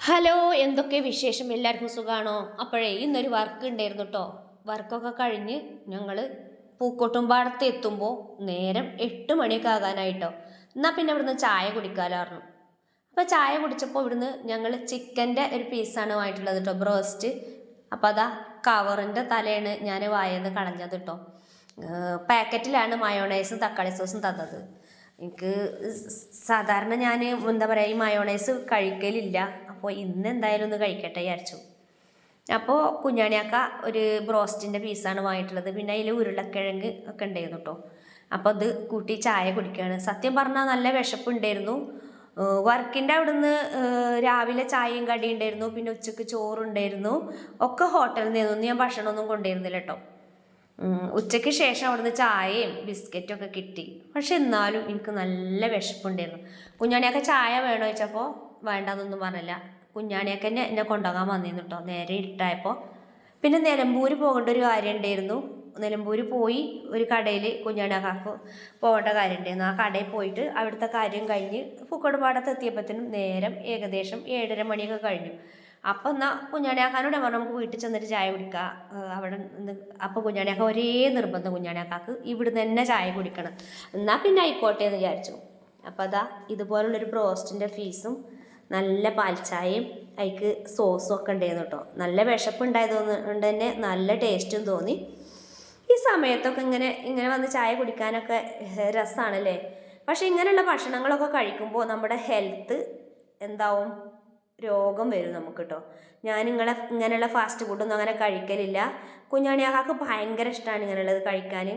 Hello, എന്തൊക്കെ വിശേഷം? എല്ലാവർക്കും സുഖമാണോ? അപ്പോഴേ ഇന്നൊരു വർക്ക് ഉണ്ടായിരുന്നു കേട്ടോ. വർക്കൊക്കെ കഴിഞ്ഞ് ഞങ്ങൾ പൂക്കോട്ടുംപാടത്ത് എത്തുമ്പോൾ നേരം 8 മണിയൊക്കെ ആകാനായിട്ടോ. എന്നാൽ പിന്നെ ഇവിടുന്ന് ചായ കുടിക്കാമായിരുന്നു. അപ്പോൾ ചായ കുടിച്ചപ്പോൾ ഇവിടുന്ന് ഞങ്ങൾ ചിക്കൻ്റെ ഒരു പീസാണ് വാങ്ങിയിട്ടുള്ളത് കേട്ടോ, ബ്രോസ്റ്റ്. അപ്പോൾ അതാ കവറിൻ്റെ തലയാണ് ഞാൻ വായന്ന് കളഞ്ഞത് കേട്ടോ. പാക്കറ്റിലാണ് മയോണൈസും തക്കാളി സോസും തന്നത്. എനിക്ക് സാധാരണ ഞാൻ എന്താ പറയുക, ഈ മയോണൈസ് കഴിക്കലില്ല. അപ്പോൾ ഇന്ന് എന്തായാലും ഒന്ന് കഴിക്കട്ടെ വിചാരിച്ചു. അപ്പോൾ കുഞ്ഞാണിയാക്ക ഒരു ബ്രോസ്റ്റിൻ്റെ പീസാണ് വാങ്ങിയിട്ടുള്ളത്. പിന്നെ അതിൽ ഉരുളക്കിഴങ്ങ് ഒക്കെ ഉണ്ടായിരുന്നു കേട്ടോ. അപ്പോൾ അത് കൂട്ടി ചായ കുടിക്കുകയാണ്. സത്യം പറഞ്ഞാൽ നല്ല വിശപ്പുണ്ടായിരുന്നു. വർക്കിൻ്റെ അവിടുന്ന് രാവിലെ ചായയും കടി ഉണ്ടായിരുന്നു, പിന്നെ ഉച്ചക്ക് ചോറുണ്ടായിരുന്നു. ഒക്കെ ഹോട്ടലിൽ നിന്നൊന്നും ഞാൻ ഭക്ഷണമൊന്നും കൊണ്ടുവരുന്നില്ല കേട്ടോ. ഉച്ചയ്ക്ക് ശേഷം അവിടുന്ന് ചായയും ബിസ്ക്കറ്റും ഒക്കെ കിട്ടി. പക്ഷെ എന്നാലും എനിക്ക് നല്ല വിശപ്പുണ്ടായിരുന്നു. കുഞ്ഞാണിയൊക്കെ ചായ വേണോ ചോദിച്ചപ്പോൾ വേണ്ടെന്നൊന്നും പറഞ്ഞില്ല. കുഞ്ഞാണിയൊക്കെ എന്നെ കൊണ്ടുപോകാൻ വന്നിരുന്നു കേട്ടോ, നേരെ ഇരുട്ടായപ്പോൾ. പിന്നെ നിലമ്പൂർ പോകേണ്ട ഒരു കാര്യം ഉണ്ടായിരുന്നു. നിലമ്പൂർ പോയി ഒരു കടയിൽ കുഞ്ഞാണിയാക്കാക്ക് പോകേണ്ട കാര്യം ഉണ്ടായിരുന്നു. ആ കടയിൽ പോയിട്ട് അവിടുത്തെ കാര്യം കഴിഞ്ഞ് പൂക്കോട്ടുപാടത്ത് എത്തിയപ്പോഴത്തേനും നേരം ഏകദേശം 7:30 മണിയൊക്കെ കഴിഞ്ഞു. അപ്പം എന്നാൽ കുഞ്ഞാണിയാക്കാനോട് പറഞ്ഞു നമുക്ക് വീട്ടിൽ ചെന്നിട്ട് ചായ കുടിക്കാം അവിടെ നിന്ന്. അപ്പോൾ കുഞ്ഞാണിയാക്ക ഒരേ നിർബന്ധം, കുഞ്ഞാണിയാക്കാക്ക് ഇവിടുന്ന് തന്നെ ചായ കുടിക്കണം. എന്നാൽ പിന്നെ ആയിക്കോട്ടെ എന്ന് വിചാരിച്ചു. അപ്പോൾ അതാ ഇതുപോലുള്ളൊരു ബ്രോസ്റ്റിൻ്റെ പീസും നല്ല പാൽച്ചായയും അതിക്ക് സോസും ഒക്കെ ഉണ്ടായിരുന്നു കേട്ടോ. നല്ല വിശപ്പുണ്ടായത് കൊണ്ട് തന്നെ നല്ല ടേസ്റ്റും തോന്നി. ഈ സമയത്തൊക്കെ ഇങ്ങനെ വന്ന് ചായ കുടിക്കാനൊക്കെ രസമാണല്ലേ. പക്ഷെ ഇങ്ങനെയുള്ള ഭക്ഷണങ്ങളൊക്കെ കഴിക്കുമ്പോൾ നമ്മുടെ ഹെൽത്ത് എന്താവും, രോഗം വരും നമുക്ക് കേട്ടോ. ഞാൻ ഇങ്ങനെയുള്ള ഫാസ്റ്റ് ഫുഡൊന്നും അങ്ങനെ കഴിക്കലില്ല. കുഞ്ഞാണിയാക്കാക്ക് ഭയങ്കര ഇഷ്ടമാണ് ഇങ്ങനെയുള്ളത് കഴിക്കാൻ.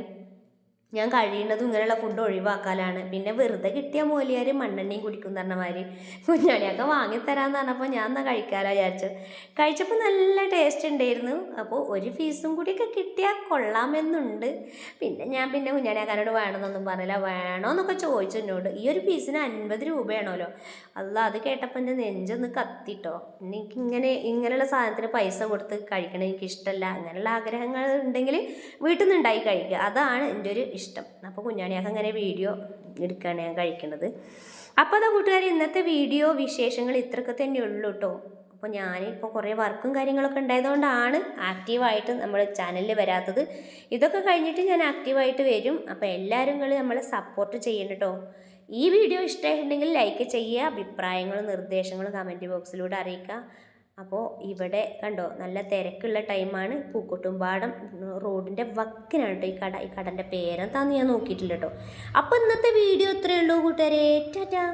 ഞാൻ കഴിയുന്നതും ഇങ്ങനെയുള്ള ഫുഡ് ഒഴിവാക്കാനാണ്. പിന്നെ വെറുതെ കിട്ടിയ മൂലിയാർ മണ്ണെണ്ണയും കുടിക്കും എന്ന് പറഞ്ഞ മാതിരി കുഞ്ഞാണിയൊക്കെ വാങ്ങിത്തരാമെന്ന് പറഞ്ഞപ്പോൾ ഞാൻ എന്നാൽ കഴിക്കാമല്ലോ വിചാരിച്ചു. കഴിച്ചപ്പോൾ നല്ല ടേസ്റ്റ് ഉണ്ടായിരുന്നു. അപ്പോൾ ഒരു പീസും കൂടിയൊക്കെ കിട്ടിയാൽ കൊള്ളാമെന്നുണ്ട്. പിന്നെ കുഞ്ഞാണിയാക്കാനോട് വേണമെന്നൊന്നും പറഞ്ഞില്ല. വേണമെന്നൊക്കെ ചോദിച്ചു എന്നോട്. ഈ ഒരു പീസിന് 50 രൂപയാണല്ലോ. അത് കേട്ടപ്പോൾ എൻ്റെ നെഞ്ചൊന്ന് കത്തിട്ടോ. ഇങ്ങനെയുള്ള സാധനത്തിന് പൈസ കൊടുത്ത് കഴിക്കണം എനിക്കിഷ്ടമല്ല. അങ്ങനെയുള്ള ആഗ്രഹങ്ങൾ ഉണ്ടെങ്കിൽ വീട്ടിൽ നിന്ന് ഉണ്ടാക്കി കഴിക്കുക, അതാണ് എൻ്റെ ഒരു ഇഷ്ടം. അപ്പോൾ കുഞ്ഞാണിയാക്ക അങ്ങനെ വീഡിയോ എടുക്കുകയാണ് ഞാൻ കഴിക്കുന്നത്. അപ്പോൾ അതാ കൂട്ടുകാർ, ഇന്നത്തെ വീഡിയോ വിശേഷങ്ങൾ ഇത്രയൊക്കെ തന്നെ ഉള്ളൂ കേട്ടോ. അപ്പോൾ ഞാനിപ്പോൾ കുറേ വർക്കും കാര്യങ്ങളൊക്കെ ഉണ്ടായതുകൊണ്ടാണ് ആക്റ്റീവായിട്ട് നമ്മൾ ചാനലിൽ വരാത്തത്. ഇതൊക്കെ കഴിഞ്ഞിട്ട് ഞാൻ ആക്റ്റീവായിട്ട് വരും. അപ്പോൾ എല്ലാവരും നമ്മളെ സപ്പോർട്ട് ചെയ്യണം കേട്ടോ. ഈ വീഡിയോ ഇഷ്ടമായിട്ടുണ്ടെങ്കിൽ ലൈക്ക് ചെയ്യുക, അഭിപ്രായങ്ങളും നിർദ്ദേശങ്ങളും കമൻറ്റ് ബോക്സിലൂടെ അറിയിക്കുക. അപ്പോൾ ഇവിടെ കണ്ടോ, നല്ല തിരക്കുള്ള ടൈമാണ്. പൂക്കോട്ടുംപാടം റോഡിൻ്റെ വക്കിനാണ് കേട്ടോ ഈ കടൻ്റെ പേരെന്താന്ന് ഞാൻ നോക്കിയിട്ടില്ല കേട്ടോ. അപ്പോൾ ഇന്നത്തെ വീഡിയോ ഇത്രയേ ഉള്ളൂ കൂട്ടുകാരെ. ടാറ്റാ.